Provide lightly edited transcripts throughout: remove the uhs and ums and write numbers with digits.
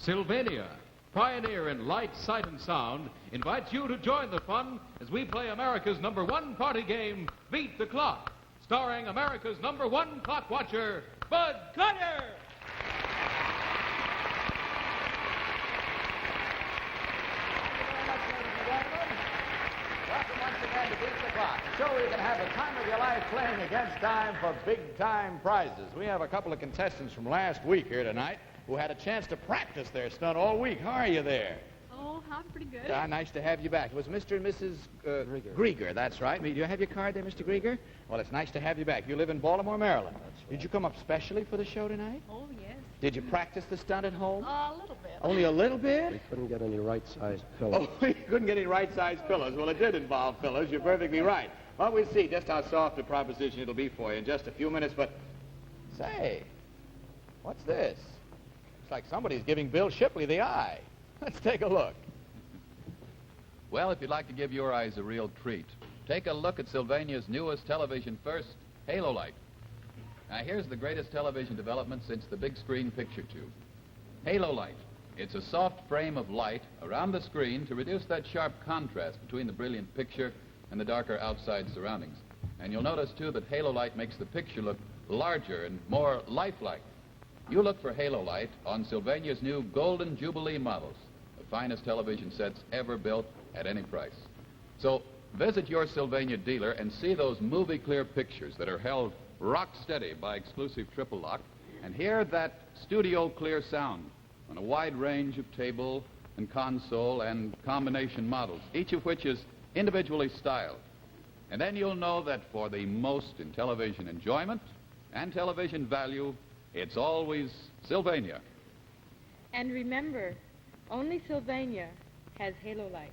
Sylvania, pioneer in light, sight, and sound, invites you to join the fun as we play America's #1 party game, Beat the Clock, starring America's #1 clock watcher, Bud Collyer. Welcome once again to Beat the Clock, a show where you can have the time of your life playing against time for big-time prizes. We have a couple of contestants from last week here tonight who had a chance to practice their stunt all week. How are you there? Oh, I'm pretty good. Nice to have you back. It was Mr. and Mrs. Grieger, that's right. Do you have your card there, Mr. Grieger? Well, it's nice to have you back. You live in Baltimore, Maryland. Right. Did you come up specially for the show tonight? Oh, yes. Did you practice the stunt at home? A little bit. Only a little bit? We couldn't get any right-sized pillows. Oh, you couldn't get any right-sized pillows. Well, it did involve pillows. You're perfectly right. Well, we'll see just how soft a proposition it'll be for you in just a few minutes, but... Say, what's this? It's like somebody's giving Bill Shipley the eye. Let's take a look. Well, if you'd like to give your eyes a real treat, take a look at Sylvania's newest television first, Halo Light. Now, here's the greatest television development since the big screen picture tube. Halo Light. It's a soft frame of light around the screen to reduce that sharp contrast between the brilliant picture and the darker outside surroundings. And you'll notice, too, that Halo Light makes the picture look larger and more lifelike. You look for Halo Light on Sylvania's new Golden Jubilee models, the finest television sets ever built at any price. So visit your Sylvania dealer and see those movie-clear pictures that are held rock steady by exclusive triple lock, and hear that studio-clear sound on a wide range of table and console and combination models, each of which is individually styled. And then you'll know that for the most in television enjoyment and television value, it's always Sylvania. And remember, only Sylvania has Halo Light.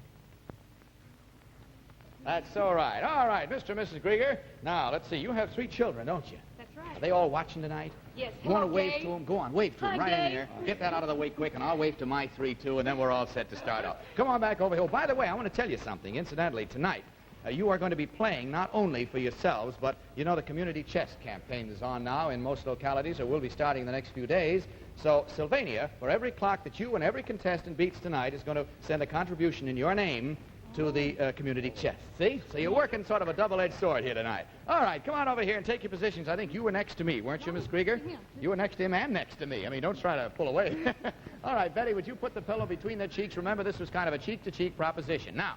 That's all right. All right, Mr. and Mrs. Grieger. Now, let's see. You have 3 children, don't you? That's right. Are they all watching tonight? Yes. You want to Hello, wave Dave. to them? Go on, wave to them. Hi, Right in Dave. here. Get that out of the way quick, and I'll wave to my 3, too, and then we're all set to start off. Come on back over here. Oh, by the way, I want to tell you something. Incidentally, tonight, you are going to be playing not only for yourselves, but you know the community chess campaign is on now in most localities, or will be starting the next few days. So Sylvania, for every clock that you and every contestant beats tonight, is going to send a contribution in your name to the community chest. See? So you're working sort of a double-edged sword here tonight. All right, come on over here and take your positions. I think you were next to me, weren't you, Miss Grieger? You were next to him and next to me. I mean, don't try to pull away. All right, Betty, would you put the pillow between their cheeks? Remember, this was kind of a cheek-to-cheek proposition. Now,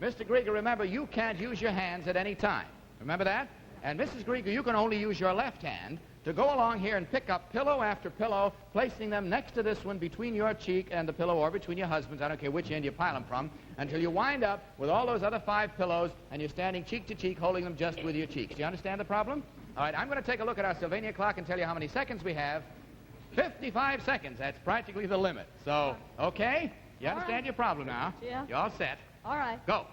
Mr. Grieger, remember, you can't use your hands at any time. Remember that? And Mrs. Grieger, you can only use your left hand to go along here and pick up pillow after pillow, placing them next to this one between your cheek and the pillow, or between your husband's, I don't care which end you pile them from, until you wind up with all those other 5 pillows, and you're standing cheek to cheek, holding them just with your cheeks. Do you understand the problem? All right, I'm going to take a look at our Sylvania clock and tell you how many seconds we have. 55 seconds. That's practically the limit. So, okay? You understand your problem now? Yeah. You're all set. All right. Go.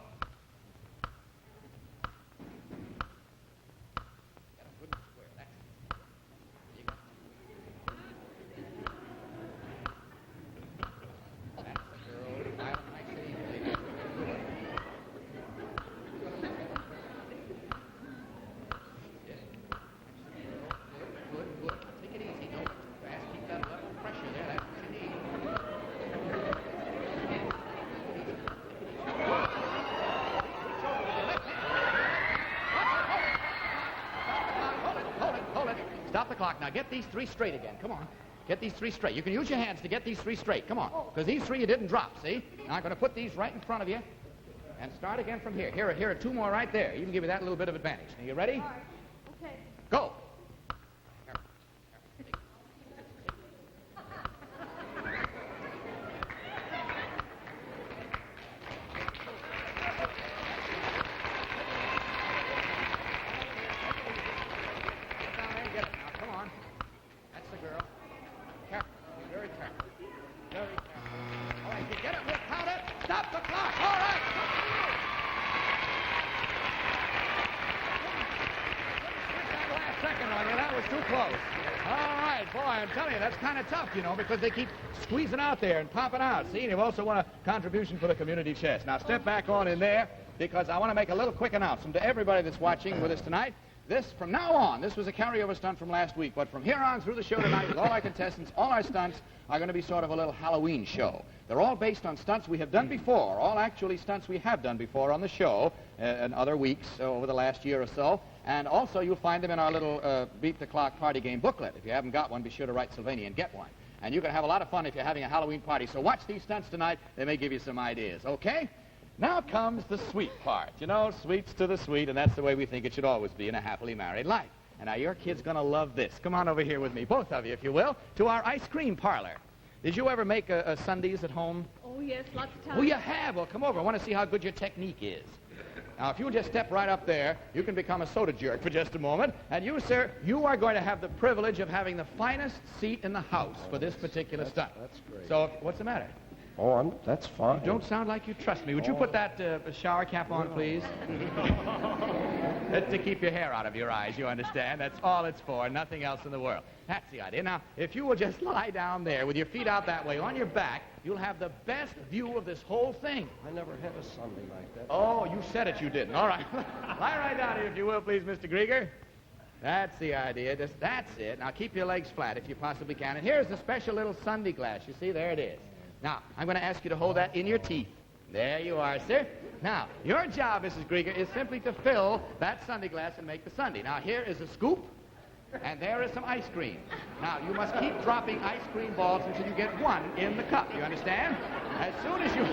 Stop the clock. Now get these 3 straight again. Come on. Get these 3 straight. You can use your hands to get these 3 straight. Come on. Because these 3 you didn't drop, see? Now I'm going to put these right in front of you and start again from here. Here are 2 more right there. Even give you that little bit of advantage. Are you ready? All right. Okay. Go. Stop the clock! All right! That last second on you, that was too close. All right, boy, I'm telling you, that's kind of tough, you know, because they keep squeezing out there and popping out. See, and you've also won a contribution for the community chest. Now, step back on in there, because I want to make a little quick announcement to everybody that's watching with us tonight. This, from now on, this was a carryover stunt from last week, but from here on through the show tonight, with all our contestants, all our stunts are going to be sort of a little Halloween show. They're all based on stunts we have done before, all actually stunts we have done before on the show in other weeks over the last year or so. And also, you'll find them in our little Beat the Clock party game booklet. If you haven't got one, be sure to write Sylvania and get one. And you can have a lot of fun if you're having a Halloween party. So watch these stunts tonight. They may give you some ideas, okay? Now comes the sweet part. You know, sweets to the sweet, and that's the way we think it should always be in a happily married life. And now your kid's going to love this. Come on over here with me, both of you, if you will, to our ice cream parlor. Did you ever make sundaes at home? Oh, yes, lots of times. Oh, you have? Well, come over. I want to see how good your technique is. Now, if you'll just step right up there, you can become a soda jerk for just a moment. And you, sir, you are going to have the privilege of having the finest seat in the house for this particular stunt. That's great. So, what's the matter? Oh, that's fine. You don't sound like you trust me. Would you put that shower cap on, please? That's to keep your hair out of your eyes, you understand? That's all it's for, nothing else in the world. That's the idea. Now, if you will just lie down there with your feet out that way on your back, you'll have the best view of this whole thing. I never had a Sunday like that. Oh, you said it, you didn't. All right. Lie right down here, if you will, please, Mr. Grieger. That's the idea. That's it. Now, keep your legs flat if you possibly can. And here's the special little Sunday glass. You see, there it is. Now, I'm going to ask you to hold that in your teeth. There you are, sir. Now, your job, Mrs. Grieger, is simply to fill that Sunday glass and make the Sunday. Now, here is a scoop, and there is some ice cream. Now, you must keep dropping ice cream balls until you get one in the cup. You understand? As soon as you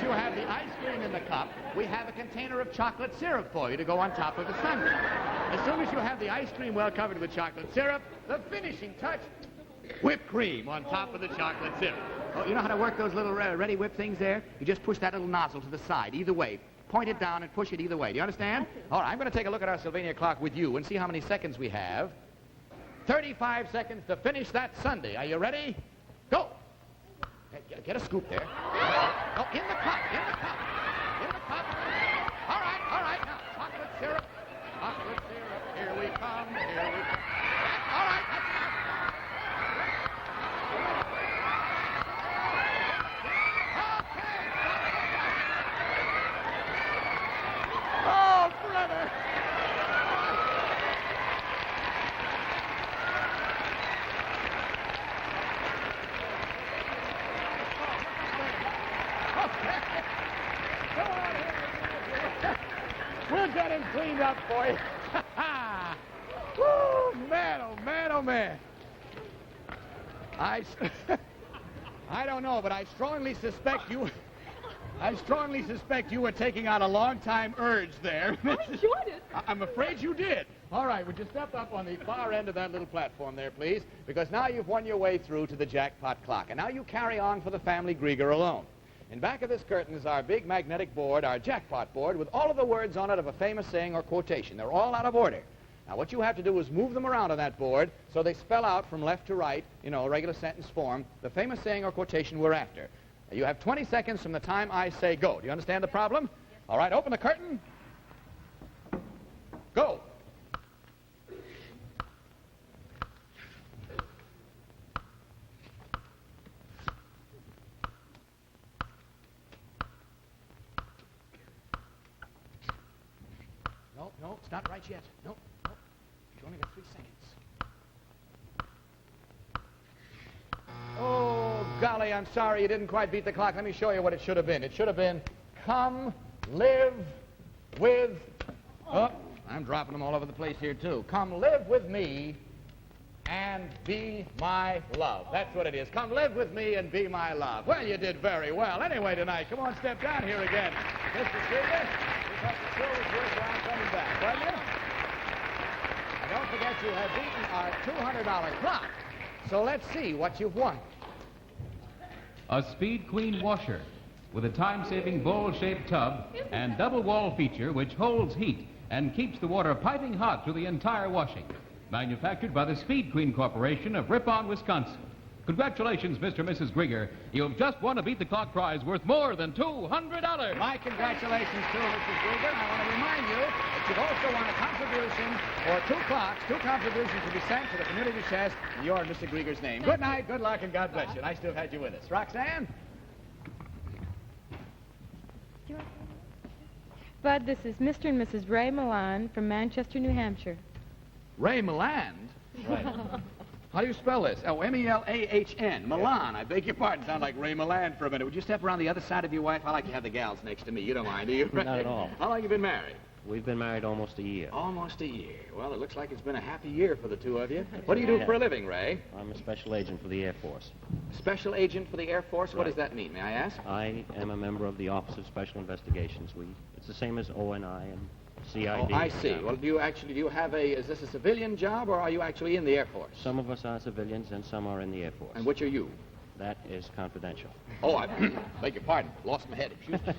have the ice cream in the cup, we have a container of chocolate syrup for you to go on top of the Sunday. As soon as you have the ice cream well covered with chocolate syrup, the finishing touch, whipped cream on top of the chocolate syrup. Oh, you know how to work those little ready whip things there? You just push that little nozzle to the side, either way. Point it down and push it either way. Do you understand? All right, I'm going to take a look at our Sylvania clock with you and see how many seconds we have. 35 seconds to finish that Sunday. Are you ready? Go. Get a scoop there. Oh, in the cup, in the cup, in the cup. All right. Now, chocolate syrup, here we come, here we come. All right, that's enough. Oh, brother! We'll get him cleaned up for you. Woo, man, oh, man, oh, man. I don't know, but I strongly suspect you were taking out a long-time urge there. I enjoyed it. I'm afraid you did. All right, would you step up on the far end of that little platform there, please? Because now you've won your way through to the jackpot clock. And now you carry on for the family Grieger alone. In back of this curtain is our big magnetic board, our jackpot board, with all of the words on it of a famous saying or quotation. They're all out of order. Now, what you have to do is move them around on that board so they spell out from left to right, you know, a regular sentence form, the famous saying or quotation we're after. You have 20 seconds from the time I say go. Do you understand the problem? All right, open the curtain. Go. No, it's not right yet. No. You've only got 3 seconds. Oh, golly, I'm sorry you didn't quite beat the clock. Let me show you what it should have been. It should have been, come live with... Oh, I'm dropping them all over the place here, too. Come live with me and be my love. That's what it is. Come live with me and be my love. Well, you did very well. Anyway, tonight, come on, step down here again. Mr. Stevens, you thought the show was worthwhile coming back, wasn't you? And don't forget you have beaten our $200 clock. So let's see what you've won. A Speed Queen washer with a time-saving bowl-shaped tub and double wall feature which holds heat and keeps the water piping hot through the entire washing. Manufactured by the Speed Queen Corporation of Ripon, Wisconsin. Congratulations, Mr. and Mrs. Grieger. You've just won a Beat the Clock prize worth more than $200. My congratulations, too, Mrs. Grieger. I want to remind you that you've also won a contribution or 2 clocks. 2 contributions to be sent to the community chest in your and Mr. Grieger's name. Good night, good luck, and God bless you. Nice to have had you with us. Roxanne? Bud, this is Mr. and Mrs. Ray Milan from Manchester, New Hampshire. Ray Milan? Right. How do you spell this? Oh, M-E-L-A-H-N. Milan. I beg your pardon. Sound like Ray Milan for a minute. Would you step around the other side of your wife? I like to have the gals next to me. You don't mind, do you? Not at all. How long you been married? We've been married almost a year. Almost a year. Well, it looks like it's been a happy year for the two of you. What do you do for a living, Ray? I'm a special agent for the Air Force. Special agent for the Air Force? What Right. does that mean, may I ask? I am a member of the Office of Special Investigations. It's the same as ONI and CID. Oh, I see. Well, do you have is this a civilian job, or are you actually in the Air Force? Some of us are civilians and some are in the Air Force. And which are you? That is confidential. Oh, I beg your pardon. Lost my head.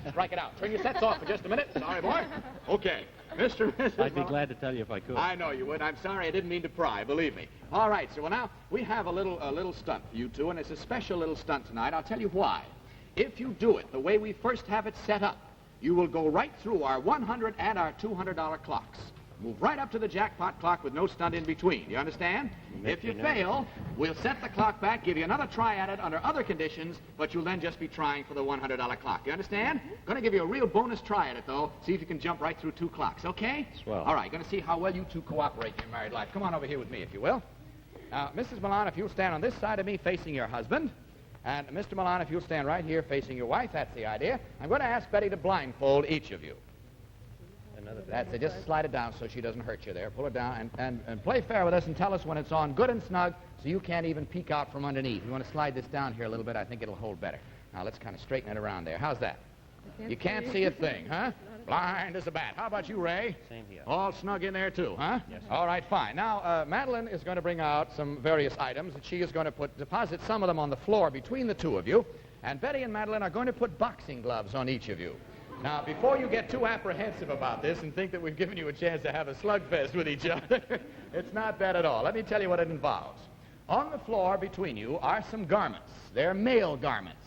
Strike it out. Turn your sets off for just a minute. Sorry, boy. Okay. Mr. and Mrs. I'd be glad to tell you if I could. I know you would. I'm sorry. I didn't mean to pry. Believe me. All right. So now we have a little stunt for you two, and it's a special little stunt tonight. I'll tell you why. If you do it the way we first have it set up, you will go right through our $100 and our $200 clocks. Move right up to the jackpot clock with no stunt in between. You understand? If you fail, we'll set the clock back, give you another try at it under other conditions, but you'll then just be trying for the $100 clock. You understand? Going to give you a real bonus try at it, though. See if you can jump right through two clocks, okay? Swell. All right, going to see how well you two cooperate in your married life. Come on over here with me, if you will. Now, Mrs. Milan, if you'll stand on this side of me facing your husband, and Mr. Milan, if you'll stand right here facing your wife, that's the idea. I'm going to ask Betty to blindfold each of you. That's it. Just slide it down so she doesn't hurt you there. Pull it down and play fair with us and tell us when it's on good and snug so you can't even peek out from underneath. You want to slide this down here a little bit, I think it'll hold better. Now, let's kind of straighten it around there. How's that? You can't see a thing, huh? Blind as a bat. How about you, Ray? Same here. All snug in there, too, huh? Yes. All right, fine. Now, Madeline is going to bring out some various items, and she is going to deposit some of them on the floor between the two of you, and Betty and Madeline are going to put boxing gloves on each of you. Now, before you get too apprehensive about this and think that we've given you a chance to have a slugfest with each other, it's not that at all. Let me tell you what it involves. On the floor between you are some garments. They're male garments.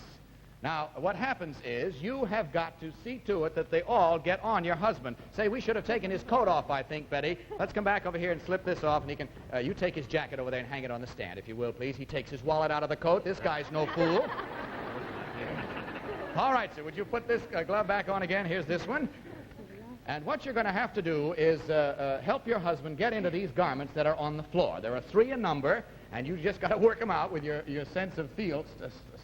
Now, what happens is you have got to see to it that they all get on your husband. Say, we should have taken his coat off, I think, Betty. Let's come back over here and slip this off, and he can, you take his jacket over there and hang it on the stand, if you will, please. He takes his wallet out of the coat. This guy's no fool. All right, sir, would you put this glove back on again? Here's this one. And what you're going to have to do is help your husband get into these garments that are on the floor. There are 3 in number, and you just got to work them out with your sense of feel.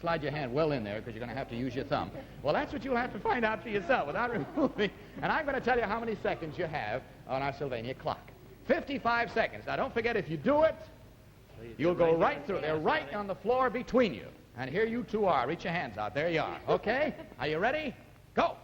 Slide your hand well in there because you're going to have to use your thumb. Well, that's what you'll have to find out for yourself without removing. And I'm going to tell you how many seconds you have on our Sylvania clock. 55 seconds. Now, don't forget, if you do it, you'll go right through. They're right on the floor between you. And here you two are. Reach your hands out. There you are. Okay? Are you ready? Go.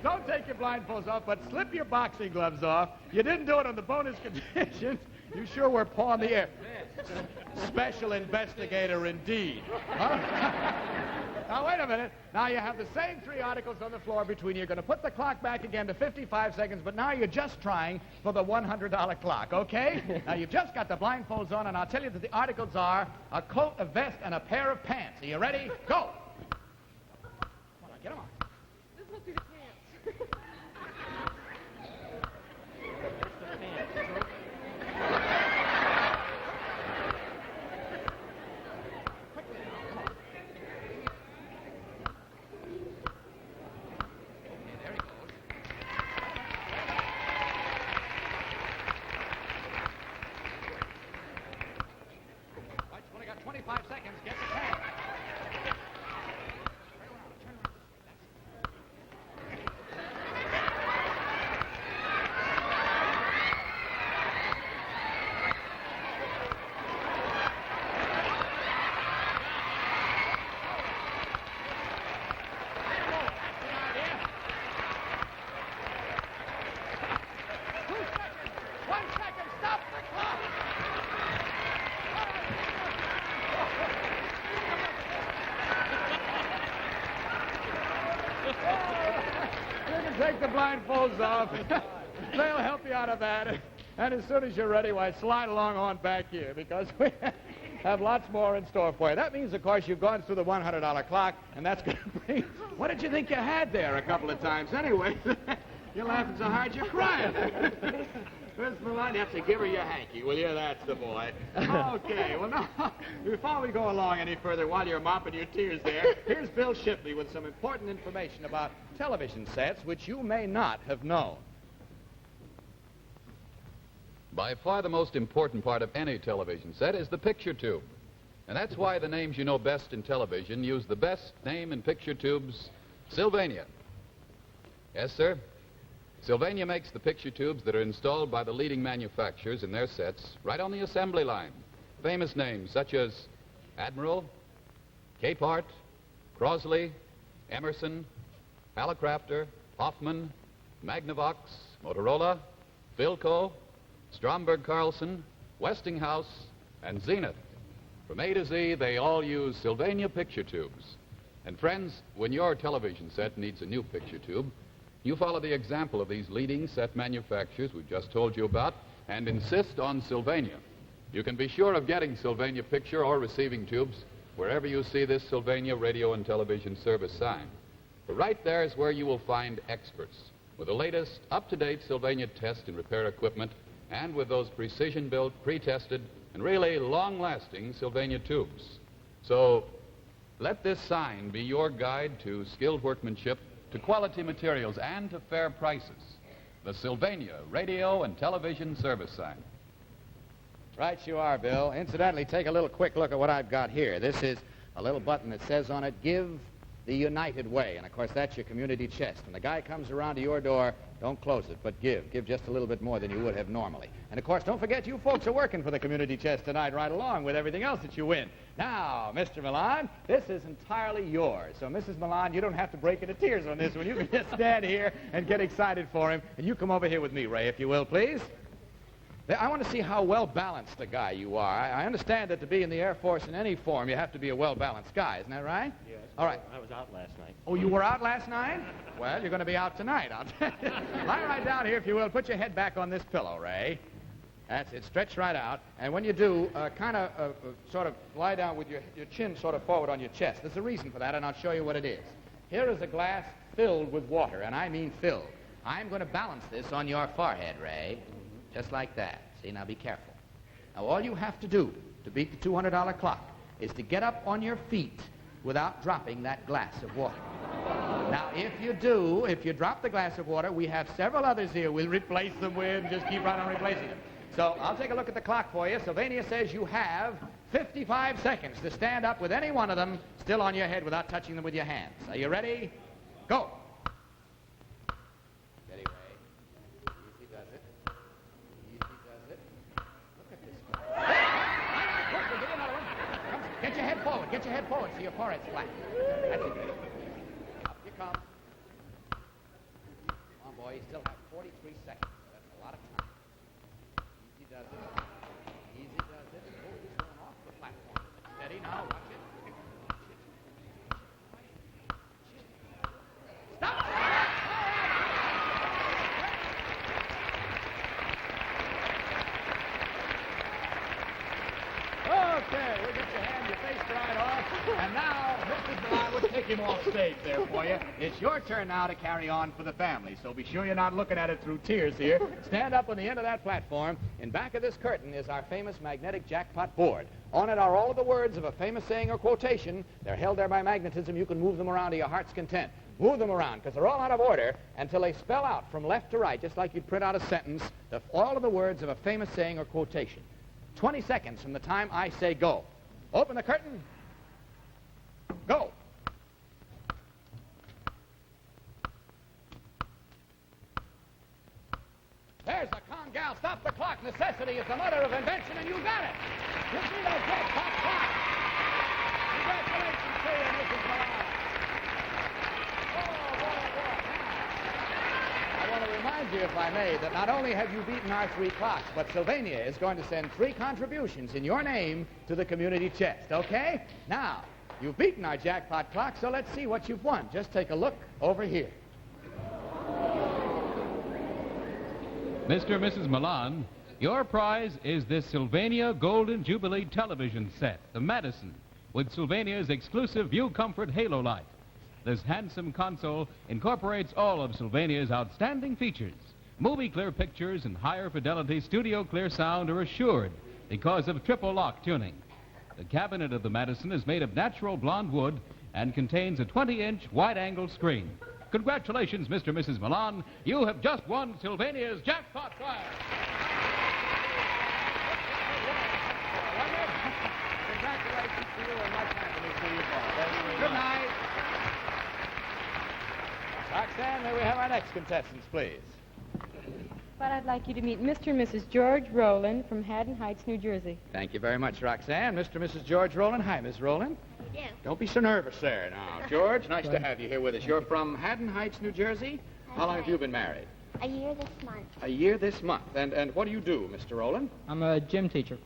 Don't take your blindfolds off, but slip your boxing gloves off. You didn't do it on the bonus conditions. You sure were pawing the air. Special investigator indeed. Huh? Now, wait a minute. Now, you have the same 3 articles on the floor between you. You're going to put the clock back again to 55 seconds, but now you're just trying for the $100 clock, okay? Now, you've just got the blindfolds on, and I'll tell you that the articles are a coat, a vest, and a pair of pants. Are you ready? Go! Come on, get them on. This must be the pants. take the blindfolds off. They'll help you out of that. And as soon as you're ready, why, slide along on back here, because we have lots more in store for you. That means, of course, you've gone through the $100 clock, and that's going to bring... What did you think you had there a couple of times anyway? You're laughing so hard you're crying. Miss Milan, you have to give her your hanky, will you? That's the boy. Okay, well, now, before we go along any further, while you're mopping your tears there, here's Bill Shipley with some important information about television sets which you may not have known. By far the most important part of any television set is the picture tube. And that's why the names you know best in television use the best name in picture tubes, Sylvania. Yes, sir. Sylvania makes the picture tubes that are installed by the leading manufacturers in their sets right on the assembly line. Famous names such as Admiral, Capehart, Crosley, Emerson, Hallicrafter, Hoffman, Magnavox, Motorola, Philco, Stromberg Carlson, Westinghouse, and Zenith. From A to Z, they all use Sylvania picture tubes. And friends, when your television set needs a new picture tube, you follow the example of these leading set manufacturers we've just told you about and insist on Sylvania. You can be sure of getting Sylvania picture or receiving tubes wherever you see this Sylvania radio and television service sign. For right there is where you will find experts with the latest up-to-date Sylvania test and repair equipment and with those precision-built, pre-tested, and really long-lasting Sylvania tubes. So let this sign be your guide to skilled workmanship, to quality materials, and to fair prices. The Sylvania radio and television service sign. Right you are, Bill. Incidentally, take a little quick look at what I've got here. This is a little button that says on it, Give the United Way. And, of course, that's your community chest. When the guy comes around to your door, don't close it, but give. Give just a little bit more than you would have normally. And, of course, don't forget you folks are working for the community chest tonight right along with everything else that you win. Now, Mr. Milan, this is entirely yours. So, Mrs. Milan, you don't have to break into tears on this one. You can just stand here and get excited for him. And you come over here with me, Ray, if you will, please. I want to see how well-balanced a guy you are. I understand that to be in the Air Force in any form, you have to be a well-balanced guy. Isn't that right? Yes. All right. I was out last night. Oh, you were out last night? Well, you're going to be out tonight, I'll tell you. Lie right down here, if you will. Put your head back on this pillow, Ray. That's it. Stretch right out. And when you do, sort of lie down with your chin sort of forward on your chest. There's a reason for that, and I'll show you what it is. Here is a glass filled with water, and I mean filled. I'm going to balance this on your forehead, Ray. Just like that. See, now be careful. Now, all you have to do to beat the $200 clock is to get up on your feet without dropping that glass of water. Now, if you drop the glass of water, we have several others here we'll replace them with and just keep right on replacing them. So I'll take a look at the clock for you. Sylvania says you have 55 seconds to stand up with any one of them still on your head without touching them with your hands. Are you ready? Go. Steady, Ray. Easy does it. Easy does it. Look at this guy. Look, we'll give you another one. Come, get your head forward. Get your head forward so your forehead's flat. That's it. Up you come. Come on, boy. You still have 43 seconds. That's a lot of time. Easy does it. Easy does it. Oh, he's going off the platform. Steady now. Watch it. Watch it. Stop! Okay, we'll get your hand, your face dried off. And now, Mr. Milan, we'll take him off stage there for you. It's your turn now to carry on for the family, so be sure you're not looking at it through tears here. Stand up on the end of that platform. In back of this curtain is our famous magnetic jackpot board. On it are all of the words of a famous saying or quotation. They're held there by magnetism. You can move them around to your heart's content. Move them around, because they're all out of order until they spell out from left to right, just like you'd print out a sentence, all of the words of a famous saying or quotation. 20 seconds from the time I say go. Open the curtain. Go. There's the con gal. Stop the clock. Necessity is the mother of invention, and you got it. You see that jackpot clock. Congratulations to you, Mrs. Milan. Oh, boy. I want to remind you, if I may, that not only have you beaten our 3 clocks, but Sylvania is going to send 3 contributions in your name to the community chest, okay? Now, you've beaten our jackpot clock, so let's see what you've won. Just take a look over here. Mr. and Mrs. Milan, your prize is this Sylvania Golden Jubilee television set, the Madison, with Sylvania's exclusive View Comfort Halo light. This handsome console incorporates all of Sylvania's outstanding features. Movie clear pictures and higher fidelity studio clear sound are assured because of triple lock tuning. The cabinet of the Madison is made of natural blonde wood and contains a 20-inch wide-angle screen. Congratulations, Mr. and Mrs. Milan. You have just won Sylvania's jackpot prize. Congratulations to you and much happiness to you both. Good night. Roxanne, may we have our next contestants, please? But I'd like you to meet Mr. and Mrs. George Rowland from Haddon Heights, New Jersey. Thank you very much, Roxanne. Mr. and Mrs. George Rowland. Hi, Miss Rowland. Yes. Don't be so nervous there now. George, nice to have you here with us. You're from Haddon Heights, New Jersey? How long have you been married? A year this month. A year this month. And what do you do, Mr. Rowland? I'm a gym teacher.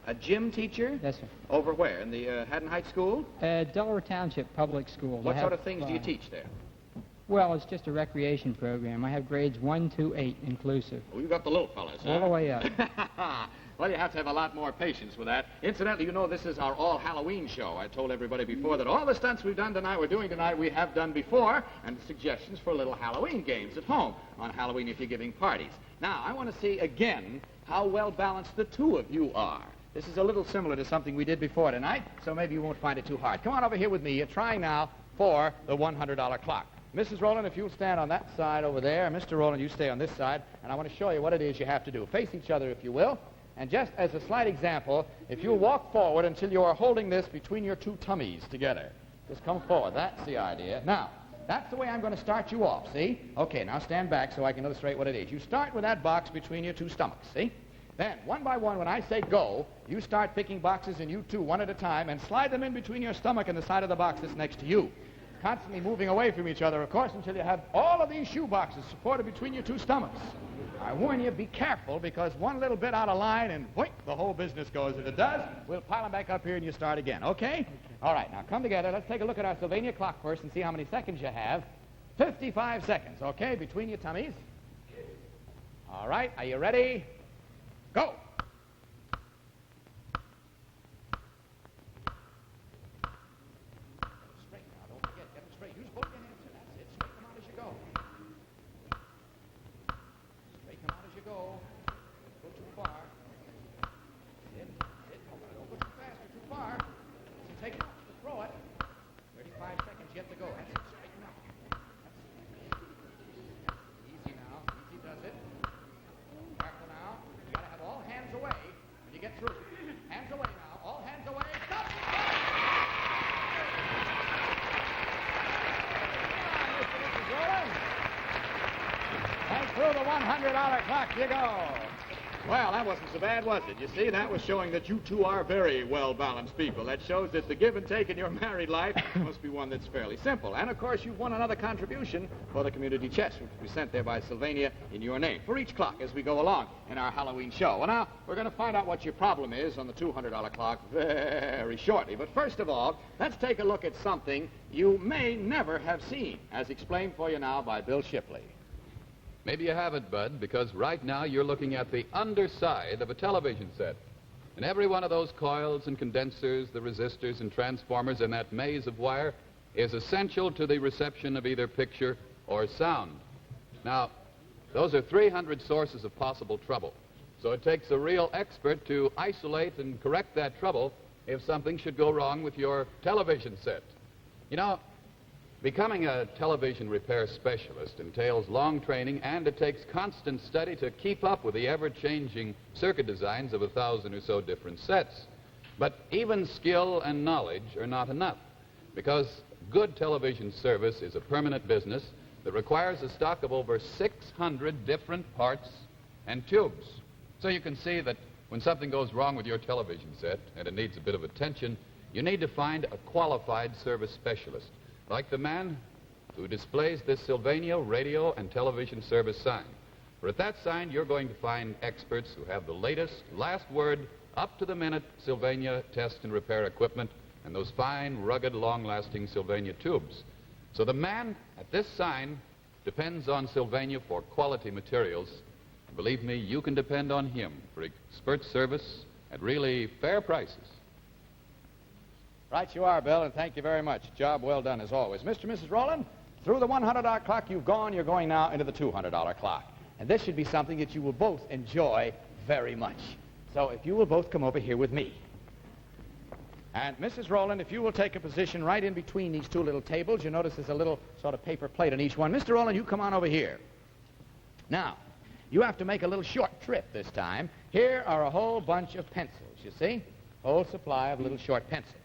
A gym teacher? Yes, sir. Over where? In the Haddon Heights School? Delaware Township Public Schools. What sort of things do you teach there? Well, it's just a recreation program. I have grades 1 to 8 inclusive. Oh, you got the little fellas, huh? All the way up. Well, you have to have a lot more patience with that. Incidentally, you know, this is our all-Halloween show. I told everybody before that all the stunts we're doing tonight, we have done before, and suggestions for little Halloween games at home on Halloween if you're giving parties. Now, I want to see again how well-balanced the two of you are. This is a little similar to something we did before tonight, so maybe you won't find it too hard. Come on over here with me. You're trying now for the $100 clock. Mrs. Rowland, if you'll stand on that side over there. Mr. Rowland, you stay on this side, and I want to show you what it is you have to do. Face each other, if you will. And just as a slight example, if you'll walk forward until you are holding this between your two tummies together. Just come forward. That's the idea. Now, that's the way I'm going to start you off, see? Okay, now stand back so I can illustrate what it is. You start with that box between your two stomachs, see? Then, one by one, when I say go, you start picking boxes, and you two, one at a time, and slide them in between your stomach and the side of the box that's next to you. Constantly moving away from each other, of course, until you have all of these shoe boxes supported between your two stomachs. I warn you, be careful, because one little bit out of line, and boink, the whole business goes. If it does, we'll pile them back up here and you start again, okay? All right, now come together. Let's take a look at our Sylvania clock first and see how many seconds you have. 55 seconds, okay, between your tummies. All right, are you ready? Go! Through the $100 clock you go. Well, that wasn't so bad, was it? You see, that was showing that you two are very well-balanced people. That shows that the give and take in your married life must be one that's fairly simple. And, of course, you've won another contribution for the community chest, which will be sent there by Sylvania in your name for each clock as we go along in our Halloween show. Well, now, we're going to find out what your problem is on the $200 clock very shortly. But first of all, let's take a look at something you may never have seen, as explained for you now by Bill Shipley. Maybe you haven't, Bud, because right now you're looking at the underside of a television set. And every one of those coils and condensers, the resistors and transformers in that maze of wire is essential to the reception of either picture or sound. Now, those are 300 sources of possible trouble. So it takes a real expert to isolate and correct that trouble if something should go wrong with your television set. You know, becoming a television repair specialist entails long training, and it takes constant study to keep up with the ever-changing circuit designs of 1,000 or so different sets. But even skill and knowledge are not enough, because good television service is a permanent business that requires a stock of over 600 different parts and tubes. So you can see that when something goes wrong with your television set and it needs a bit of attention, you need to find a qualified service specialist, like the man who displays this Sylvania radio and television service sign. For at that sign, you're going to find experts who have the latest, last word, up-to-the-minute Sylvania test and repair equipment and those fine, rugged, long-lasting Sylvania tubes. So the man at this sign depends on Sylvania for quality materials Believe me, you can depend on him for expert service at really fair prices. Right you are, Bill, and thank you very much. Job well done, as always. Mr. and Mrs. Rowland, through the $100 clock you've gone, you're going now into the $200 clock. And this should be something that you will both enjoy very much. So if you will both come over here with me. And Mrs. Rowland, if you will take a position right in between these two little tables, you notice there's a little sort of paper plate on each one. Mr. Rowland, you come on over here. Now, you have to make a little short trip this time. Here are a whole bunch of pencils, you see? Whole supply of little short pencils.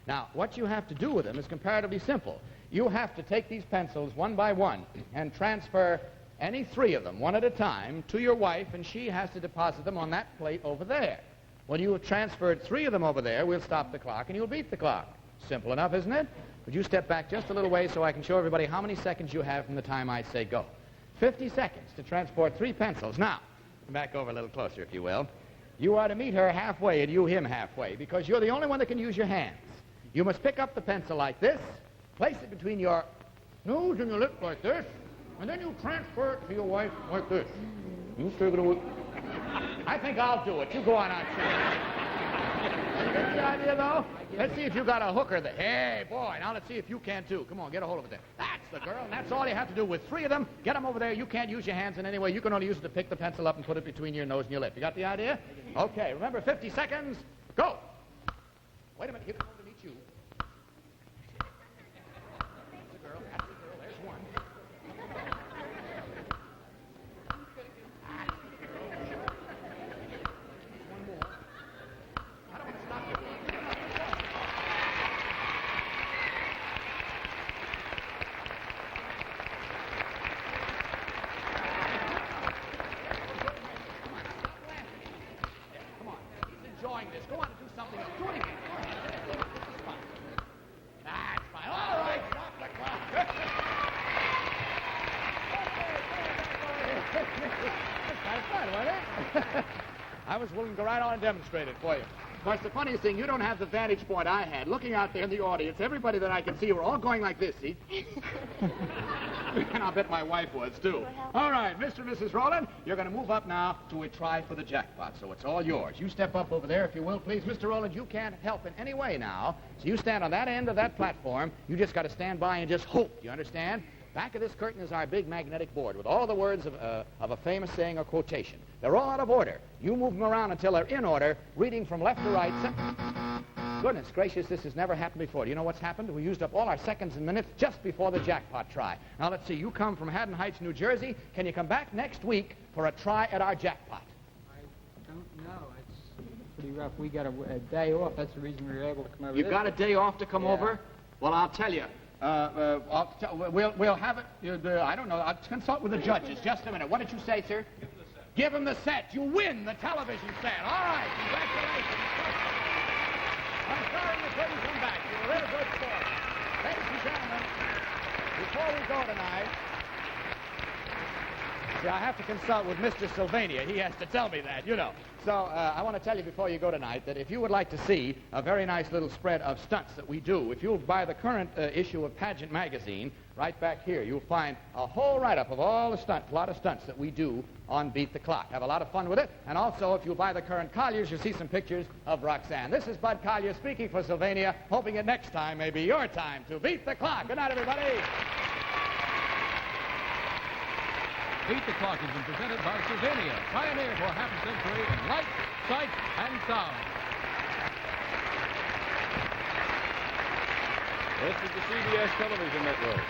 Now, what you have to do with them is comparatively simple. You have to take these pencils one by one and transfer any three of them, one at a time, to your wife, and she has to deposit them on that plate over there. When you have transferred three of them over there, we'll stop the clock and you'll beat the clock. Simple enough, isn't it? Would you step back just a little way so I can show everybody how many seconds you have from the time I say go? 50 seconds to transport three pencils. Now, come back over a little closer, if you will. You are to meet her halfway and you him halfway, because you're the only one that can use your hands. You must pick up the pencil like this, place it between your nose and your lip like this, and then you transfer it to your wife like this. You take it away. I think I'll do it. You go on out, you get the idea, though? Let's see if you got a hooker there. Hey, boy, now let's see if you can, too. Come on, get a hold of it there. That's the girl, and that's all you have to do with three of them. Get them over there. You can't use your hands in any way. You can only use it to pick the pencil up and put it between your nose and your lip. You got the idea? Okay, remember, 50 seconds. Go. Wait a minute. Here comes to meet you. That's the girl. That's the girl. There's one. One more. I don't want to stop you. Enjoying this. Go on and do something else. Do it again. This is fine. That's fine. All right. Stop the clock. That's kind of fun, wasn't it? I was willing to go right on and demonstrate it for you. Of course, the funniest thing, you don't have the vantage point I had. Looking out there in the audience, everybody that I could see were all going like this, see? And I'll bet my wife was, too. All right, Mr. and Mrs. Rowland, you're going to move up now to a try for the jackpot, so it's all yours. You step up over there, if you will, please. Mr. Rowland, you can't help in any way now, so you stand on that end of that platform. You just got to stand by and just hope, you understand? Back of this curtain is our big magnetic board with all the words of a famous saying or quotation. They're all out of order. You move them around until they're in order, reading from left to right. Goodness gracious, this has never happened before. Do you know what's happened? We used up all our seconds and minutes just before the jackpot try. Now, let's see. You come from Haddon Heights, New Jersey. Can you come back next week for a try at our jackpot? I don't know. It's pretty rough. We got a day off. That's the reason we were able to come over. You've got a day off to come over? Well, I'll tell you. We'll have it. I don't know. I'll consult with the judges. Just a minute. What did you say, sir? Give him the set. You win the television set. All right. Congratulations. I'm sorry you couldn't come back. You're a real good sport. Ladies and gentlemen, before we go tonight, see, I have to consult with Mr. Sylvania. He has to tell me that, you know. So I want to tell you before you go tonight that if you would like to see a very nice little spread of stunts that we do, if you'll buy the current issue of Pageant magazine, right back here, you'll find a whole write-up of all the stunts, a lot of stunts that we do on Beat the Clock. Have a lot of fun with it. And also, if you'll buy the current Colliers, you'll see some pictures of Roxanne. This is Bud Collyer speaking for Sylvania, hoping that next time may be your time to beat the clock. Good night, everybody. Beat the Clock has been presented by Sylvania, pioneer for half a century in light, sight, and sound. This is the CBS Television Network.